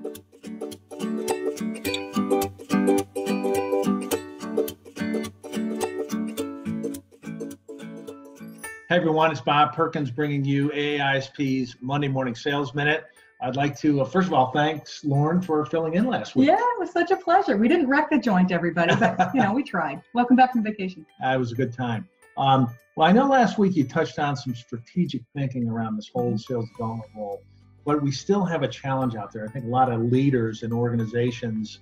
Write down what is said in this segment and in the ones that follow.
Hey everyone, it's Bob Perkins bringing you aa-isp's Monday Morning Sales Minute. I'd like to, first of all, thanks Lauren for filling in last week. Yeah, it was such a pleasure. We didn't wreck the joint, everybody, but we tried. Welcome back from vacation. It was a good time. Well, I know last week you touched on some strategic thinking around this whole sales development role, but we still have a challenge out there. I think a lot of leaders and organizations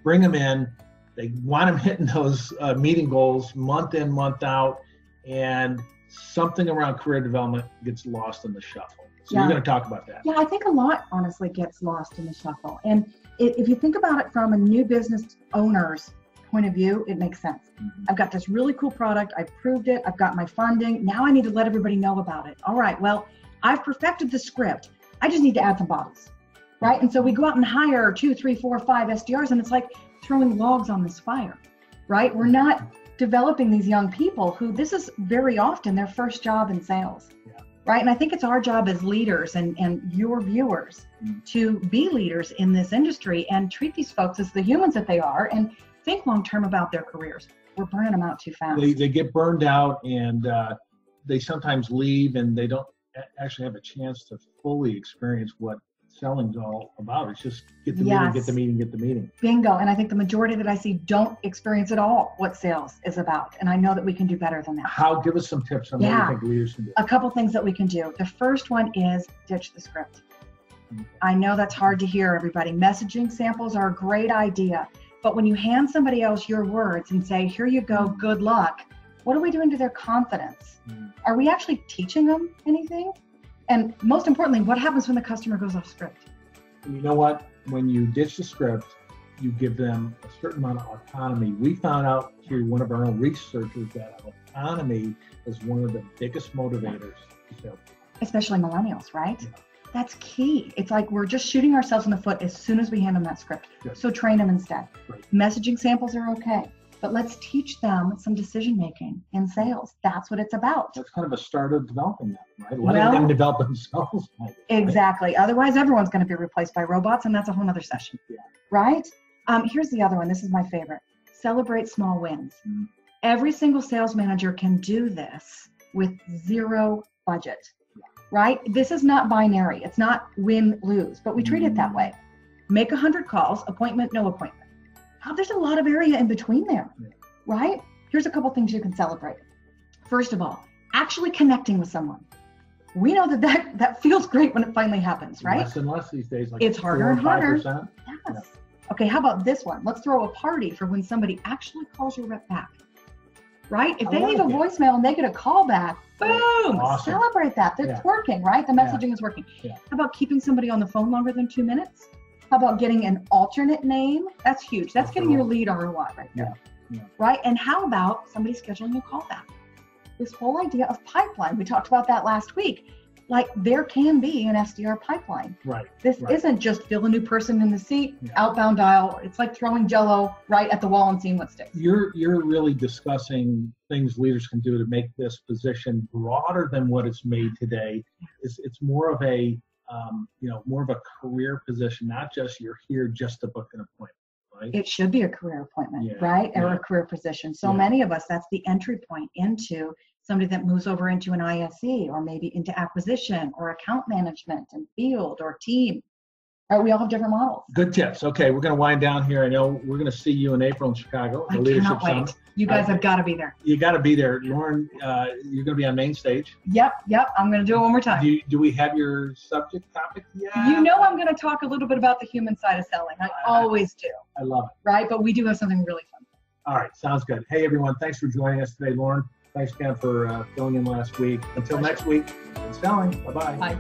bring them in, they want them hitting those meeting goals month in, month out, and something around career development gets lost in the shuffle. So you're going to talk about that. Yeah, I think a lot, honestly, gets lost in the shuffle. And if you think about it from a new business owner's point of view, it makes sense. I've got this really cool product. I've proved it. I've got my funding. Now I need to let everybody know about it. All right, well, I've perfected the script. I just need to add some bodies, right? And so we go out and hire 2, 3, 4, 5 SDRs, and it's like throwing logs on this fire, right? We're not developing these young people who this is very often their first job in sales, right? And I think it's our job as leaders and your viewers to be leaders in this industry and treat these folks as the humans that they are and think long-term about their careers. We're burning them out too fast. They get burned out, and they sometimes leave, and they don't actually have a chance to fully experience what selling's all about. It's just get the meeting, get the meeting, get the meeting. Bingo. And I think the majority that I see don't experience at all what sales is about. And I know that we can do better than that. Give us some tips on what you think leaders can do. A couple things that we can do. The first one is ditch the script. I know that's hard to hear, everybody. Messaging samples are a great idea. But when you hand somebody else your words and say, here you go, good luck, what are we doing to their confidence? Are we actually teaching them anything? And most importantly, what happens when the customer goes off script? You know what? When you ditch the script, you give them a certain amount of autonomy. We found out through one of our own researchers that autonomy is one of the biggest motivators to sales. Especially millennials, right? Yeah. That's key. It's like we're just shooting ourselves in the foot as soon as we hand them that script. Good. So train them instead. Right. Messaging samples are okay. But let's teach them some decision-making in sales. That's what it's about. That's kind of a start of developing them, right? Letting them develop themselves. Right? Exactly. Otherwise, everyone's going to be replaced by robots, and that's a whole other session, right? Here's the other one. This is my favorite. Celebrate small wins. Every single sales manager can do this with zero budget, right? This is not binary. It's not win-lose, but we treat it that way. Make 100 calls, appointment, no appointment. There's a lot of area in between there, right? Here's a couple things you can celebrate. First of all, actually connecting with someone. We know that feels great when it finally happens, right? Less and less these days. Like it's harder and harder. Yes. Yeah. Okay, how about this one? Let's throw a party for when somebody actually calls your rep back, right? If they leave a voicemail and they get a call back, boom, celebrate that. It's working, right? The messaging is working. How about keeping somebody on the phone longer than 2 minutes? How about getting an alternate name? That's huge. That's getting your lead ROI right there, right? And how about somebody scheduling a call back? This whole idea of pipeline, we talked about that last week. Like there can be an SDR pipeline. Right. This isn't just fill a new person in the seat, outbound dial. It's like throwing Jell-O right at the wall and seeing what sticks. You're really discussing things leaders can do to make this position broader than what it's made today. It's more of a more of a career position, not just you're here just to book an appointment, right? It should be a career appointment, right? Or a career position. So many of us, that's the entry point into somebody that moves over into an ISE or maybe into acquisition or account management and field or team. Right, we all have different models. Good tips. Okay, we're going to wind down here. I know we're going to see you in April in Chicago. I cannot wait. You guys have got to be there. You got to be there. Lauren, you're going to be on main stage. Yep. I'm going to do it one more time. Do we have your subject topic yet? You know I'm going to talk a little bit about the human side of selling. I always do. I love it. Right, but we do have something really fun. All right, sounds good. Hey, everyone, thanks for joining us today. Lauren, thanks again for filling in last week. Until next week, it's selling. Bye-bye. Bye.